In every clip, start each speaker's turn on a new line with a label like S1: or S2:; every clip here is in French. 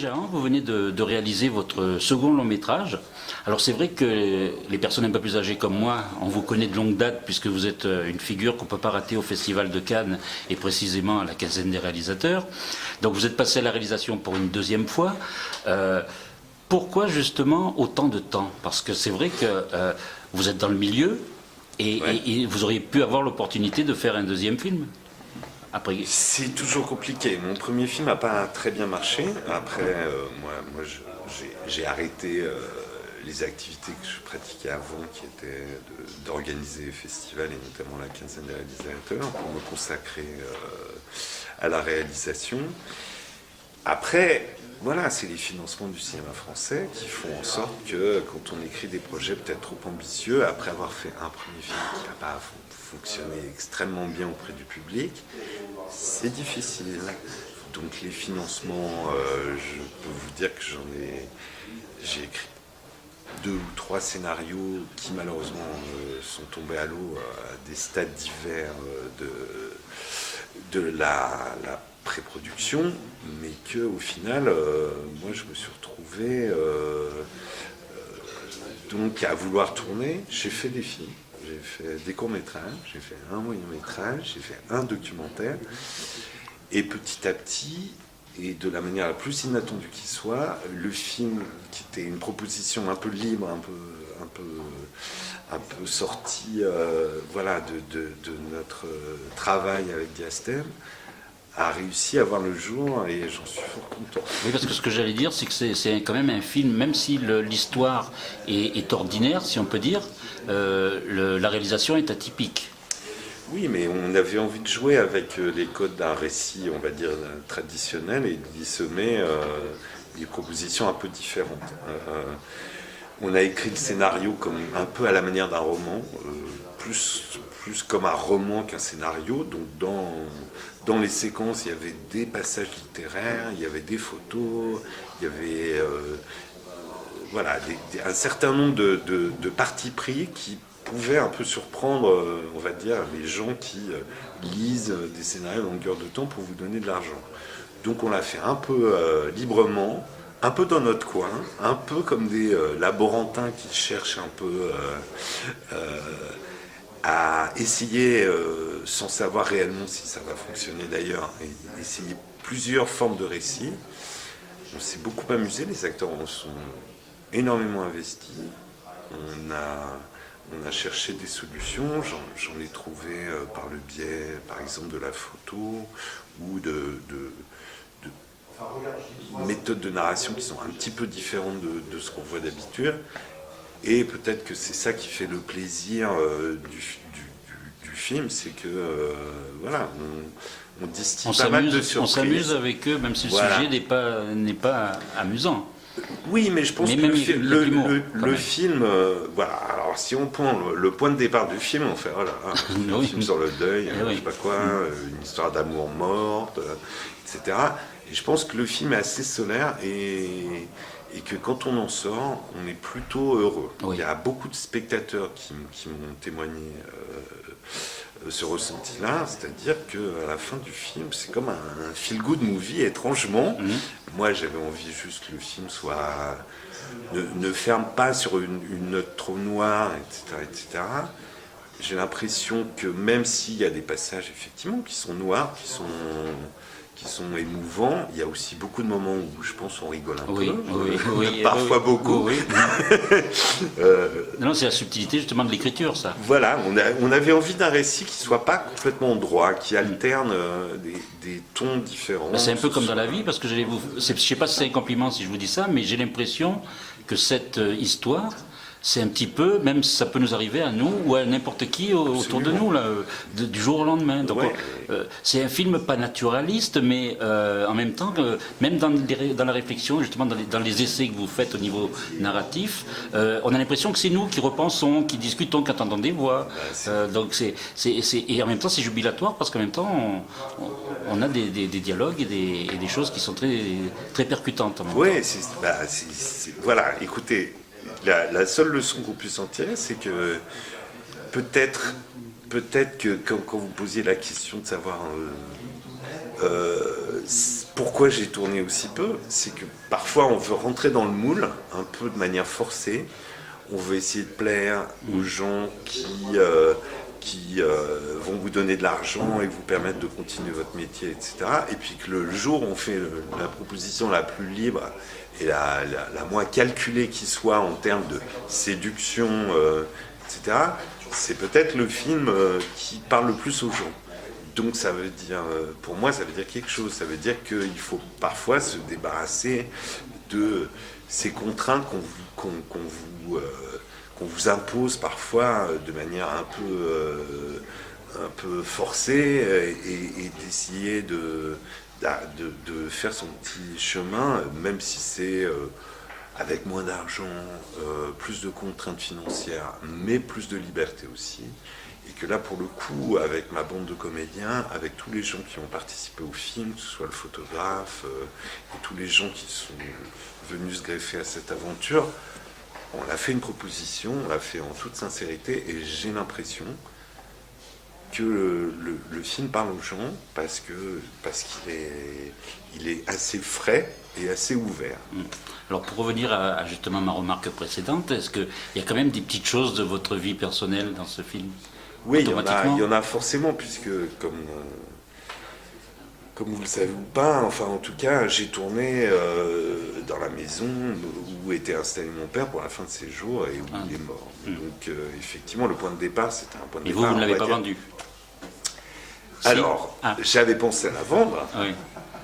S1: Jahan, vous venez de réaliser votre second long métrage. Alors c'est vrai que les personnes un peu plus âgées comme moi, on vous connaît de longue date puisque vous êtes une figure qu'on ne peut pas rater au Festival de Cannes et précisément à la quinzaine des réalisateurs. Donc vous êtes passé à la réalisation pour une deuxième fois. Pourquoi justement autant de temps? Parce que c'est vrai que vous êtes dans le milieu et vous auriez pu avoir l'opportunité de faire un deuxième film. Après...
S2: C'est toujours compliqué. Mon premier film n'a pas très bien marché. Après, j'ai arrêté les activités que je pratiquais avant, qui étaient d'organiser des festivals et notamment la quinzaine des réalisateurs, pour me consacrer à la réalisation. Après, voilà, c'est les financements du cinéma français qui font en sorte que quand on écrit des projets peut-être trop ambitieux, après avoir fait un premier film qui n'a pas fonctionné extrêmement bien auprès du public, c'est difficile. Donc les financements, je peux vous dire que j'ai écrit 2 ou 3 scénarios qui malheureusement sont tombés à l'eau à des stades divers de la pré-production, mais qu'au final, moi je me suis retrouvé donc à vouloir tourner. J'ai fait des films, j'ai fait des courts-métrages, j'ai fait un moyen-métrage, j'ai fait un documentaire, et petit à petit, et de la manière la plus inattendue qui soit, le film, qui était une proposition un peu libre, un peu sortie voilà, de notre travail avec Diastème, a réussi à voir le jour et j'en suis fort content.
S1: Oui, parce que ce que j'allais dire, c'est que c'est quand même un film, même si l'histoire est ordinaire, si on peut dire, la réalisation est atypique.
S2: Oui, mais on avait envie de jouer avec les codes d'un récit, on va dire, traditionnel et d'y semer des propositions un peu différentes. On a écrit le scénario comme un peu à la manière d'un roman, plus comme un roman qu'un scénario. Donc dans les séquences, il y avait des passages littéraires, il y avait des photos, il y avait voilà, un certain nombre de partis pris qui pouvaient un peu surprendre, on va dire, les gens qui lisent des scénarios à longueur de temps pour vous donner de l'argent. Donc on l'a fait un peu librement, un peu dans notre coin, un peu comme des laborantins qui cherchent un peu à essayer, sans savoir réellement si ça va fonctionner d'ailleurs, et essayer plusieurs formes de récits. On s'est beaucoup amusé, les acteurs en sont énormément investis. On a cherché des solutions, j'en ai trouvé par le biais, par exemple, de la photo ou de méthodes de narration qui sont un petit peu différentes de ce qu'on voit d'habitude. Et peut-être que c'est ça qui fait le plaisir du film, c'est que voilà, on distille pas mal de surprises.
S1: On s'amuse avec eux, même si le sujet n'est pas amusant.
S2: Oui, mais je pense que le film, voilà, alors si on prend le point de départ du film, on fait voilà, un film sur le deuil, je sais pas quoi, une histoire d'amour morte, etc. Et je pense que le film est assez solaire et que quand on en sort, on est plutôt heureux. Oui. Il y a beaucoup de spectateurs qui m'ont témoigné ce ressenti-là, c'est-à-dire qu'à la fin du film, c'est comme un feel-good movie, étrangement. Moi, j'avais envie juste que le film ne ferme pas sur une note trop noire, etc., etc. J'ai l'impression que même s'il y a des passages, effectivement, qui sont noirs, qui sont émouvants, il y a aussi beaucoup de moments où je pense on rigole un peu, parfois beaucoup.
S1: Non, c'est la subtilité justement de l'écriture, ça.
S2: Voilà, on avait envie d'un récit qui soit pas complètement droit, qui alterne des tons différents.
S1: C'est un peu comme dans la vie, parce que je sais pas si c'est un compliment si je vous dis ça, mais j'ai l'impression que cette histoire, c'est un petit peu, même ça peut nous arriver à nous ou à n'importe qui autour de nous, là, du jour au lendemain. Donc, c'est un film pas naturaliste, mais en même temps, même dans la réflexion, justement dans les essais que vous faites au niveau narratif, on a l'impression que c'est nous qui repensons, qui discutons, qui entendons des voix. Donc et en même temps, c'est jubilatoire parce qu'en même temps, on a des dialogues et des choses qui sont très, très percutantes.
S2: Oui, voilà, écoutez. La seule leçon qu'on puisse en tirer, c'est que peut-être peut-être que quand vous posiez la question de savoir pourquoi j'ai tourné aussi peu, c'est que parfois on veut rentrer dans le moule un peu de manière forcée. On veut essayer de plaire aux gens qui vont vous donner de l'argent et vous permettre de continuer votre métier, etc. Et puis que le jour où on fait la proposition la plus libre et la moins calculée qui soit en termes de séduction, etc., c'est peut-être le film qui parle le plus aux gens. Donc ça veut dire, pour moi, ça veut dire quelque chose. Ça veut dire qu'il faut parfois se débarrasser de ces contraintes qu'on vous impose parfois de manière un peu forcée et d'essayer de faire son petit chemin, même si c'est avec moins d'argent, plus de contraintes financières, mais plus de liberté aussi. Et que là, pour le coup, avec ma bande de comédiens, avec tous les gens qui ont participé au film, que ce soit le photographe et tous les gens qui sont venus se greffer à cette aventure, on a fait une proposition, on l'a fait en toute sincérité, et j'ai l'impression que le film parle aux gens parce qu'il est assez frais et assez ouvert.
S1: Alors pour revenir à justement ma remarque précédente, est-ce qu'il y a quand même des petites choses de votre vie personnelle dans ce film?
S2: Oui, il y en a forcément, puisque comme vous le savez ou pas, enfin en tout cas, j'ai tourné dans la maison où était installé mon père pour la fin de ses jours et où il est mort. Donc effectivement, le point de départ, c'était un point de départ.
S1: Et vous ne l'avez pas vendu?
S2: Alors, j'avais pensé à la vendre,
S1: oui.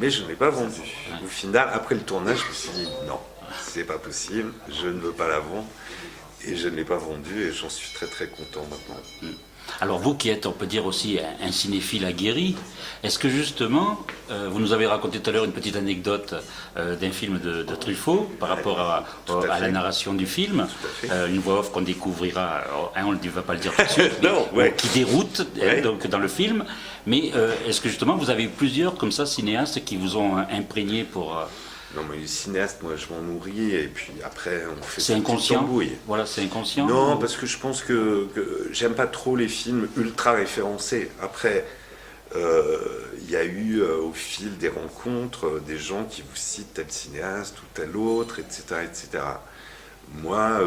S2: mais je ne l'ai pas vendue. Au final, après le tournage, je me suis dit non, c'est pas possible, je ne veux pas la vendre. Et je ne l'ai pas vendue et j'en suis très très content maintenant.
S1: Alors vous qui êtes, on peut dire aussi, un cinéphile aguerri, est-ce que justement, vous nous avez raconté tout à l'heure une petite anecdote d'un film de Truffaut par rapport à la narration du film, une voix off qu'on découvrira, on ne va pas le dire tout de suite,
S2: non,
S1: qui déroute donc, dans le film, mais est-ce que justement vous avez eu plusieurs comme ça cinéastes qui vous ont imprégné pour...
S2: Non, mais les cinéastes, moi, je m'en nourris, et puis après, on fait
S1: c'est inconscient. Voilà, c'est inconscient.
S2: Non, parce que je pense que j'aime pas trop les films ultra référencés. Après, il y a eu au fil des rencontres des gens qui vous citent tel cinéaste ou tel autre, etc., etc. Moi,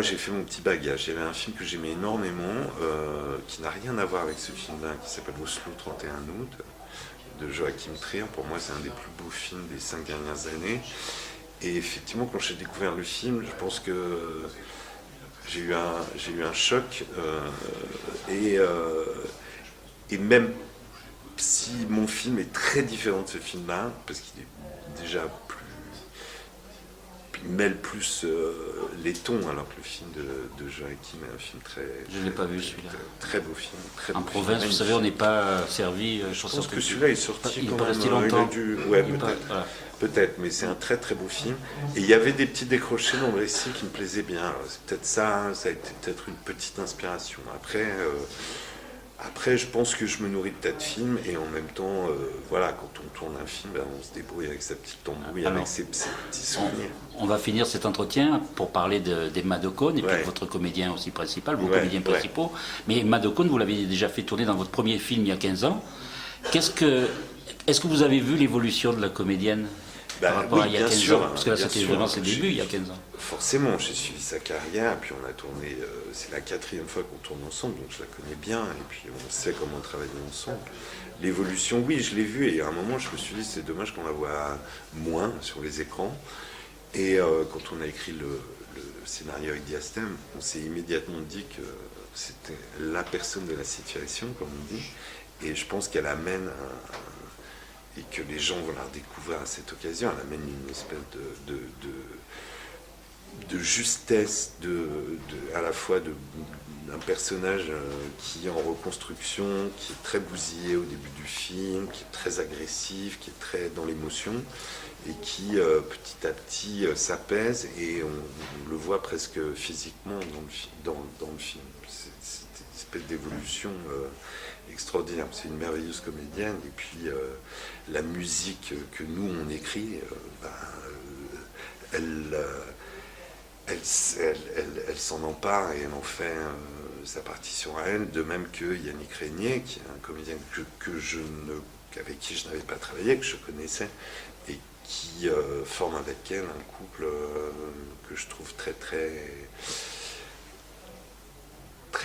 S2: j'ai fait mon petit bagage. Il y avait un film que j'aimais énormément, qui n'a rien à voir avec ce film-là, qui s'appelle Oslo 31 août. De Joachim Trier. Pour moi, c'est un des plus beaux films des 5 dernières années. Et effectivement, quand j'ai découvert le film, je pense que j'ai eu un choc. Et même si mon film est très différent de ce film-là, parce qu'il est déjà plus... Il mêle plus les tons, alors que le film de Joachim est un film très...
S1: Je ne l'ai pas vu celui-là.
S2: Très beau film. Très
S1: en
S2: beau
S1: province,
S2: film,
S1: vous savez, on n'est pas servi...
S2: Je pense que celui-là est sorti
S1: il
S2: quand
S1: peut
S2: même...
S1: rester longtemps.
S2: Ouais, peut-être. Voilà. Peut-être, mais c'est un très très beau film. Et il y avait des petits décrochés dans le récit qui me plaisaient bien. Alors, c'est peut-être ça a été peut-être une petite inspiration. Après, je pense que je me nourris de tas de films et en même temps, voilà, quand on tourne un film, on se débrouille avec sa petite tambouille, avec ses petits souvenirs.
S1: On va finir cet entretien pour parler d'Emma Decaune et puis de votre comédien aussi principal, vos comédiens principaux. Mais Emma Decaune, vous l'avez déjà fait tourner dans votre premier film il y a 15 ans. Est-ce que vous avez vu l'évolution de la comédienne par rapport à il y a 15 ans? Parce que là, c'était vraiment ses débuts il y a 15 ans.
S2: Forcément, j'ai suivi sa carrière, puis on a tourné, c'est la 4e fois qu'on tourne ensemble, donc je la connais bien, et puis on sait comment travailler ensemble. L'évolution, oui, je l'ai vue, et à un moment, je me suis dit, c'est dommage qu'on la voit moins sur les écrans. Et quand on a écrit le scénario avec Diastème, on s'est immédiatement dit que c'était la personne de la situation, comme on dit, et je pense qu'elle amène et que les gens vont la redécouvrir à cette occasion, elle amène une espèce de justesse, à la fois d'un personnage qui est en reconstruction, qui est très bousillé au début du film, qui est très agressif, qui est très dans l'émotion, et qui petit à petit s'apaise, et on le voit presque physiquement dans le film. C'est une espèce d'évolution extraordinaire. C'est une merveilleuse comédienne, et puis la musique que nous on écrit, elle elle s'en empare et elle en fait sa partition à elle, de même que Yannick Régnier, qui est un comédien avec qui je n'avais pas travaillé, que je connaissais, et qui forme avec elle un couple que je trouve très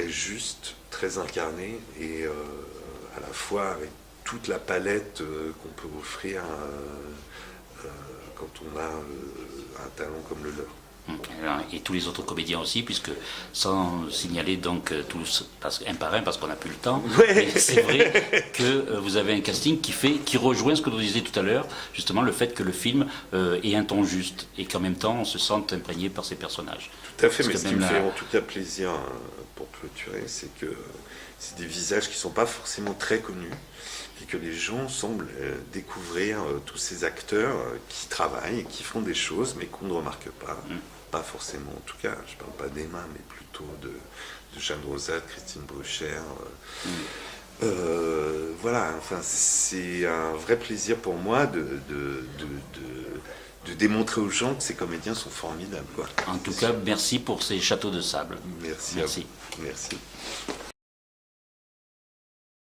S2: juste, très incarné, et à la fois avec toute la palette qu'on peut offrir quand on a un talent comme le leur.
S1: Et tous les autres comédiens aussi, puisque sans signaler donc tous un par un parce qu'on n'a plus le temps, mais c'est vrai que vous avez un casting qui rejoint ce que vous disiez tout à l'heure, justement le fait que le film ait un ton juste et qu'en même temps on se sente imprégné par ces personnages.
S2: Tout à fait,
S1: Parce
S2: mais
S1: que
S2: ce qui me
S1: même
S2: fait en tout cas plaisir pour clôturer, c'est que c'est des visages qui ne sont pas forcément très connus et que les gens semblent découvrir tous ces acteurs qui travaillent et qui font des choses mais qu'on ne remarque pas. Pas forcément, en tout cas, je ne parle pas d'Emma, mais plutôt de Jeanne Rosat, Christine Brucher. Voilà, enfin, c'est un vrai plaisir pour moi de démontrer aux gens que ces comédiens sont formidables, quoi.
S1: En tout cas, merci pour ces châteaux de sable.
S2: Merci.
S1: Merci.
S2: Merci.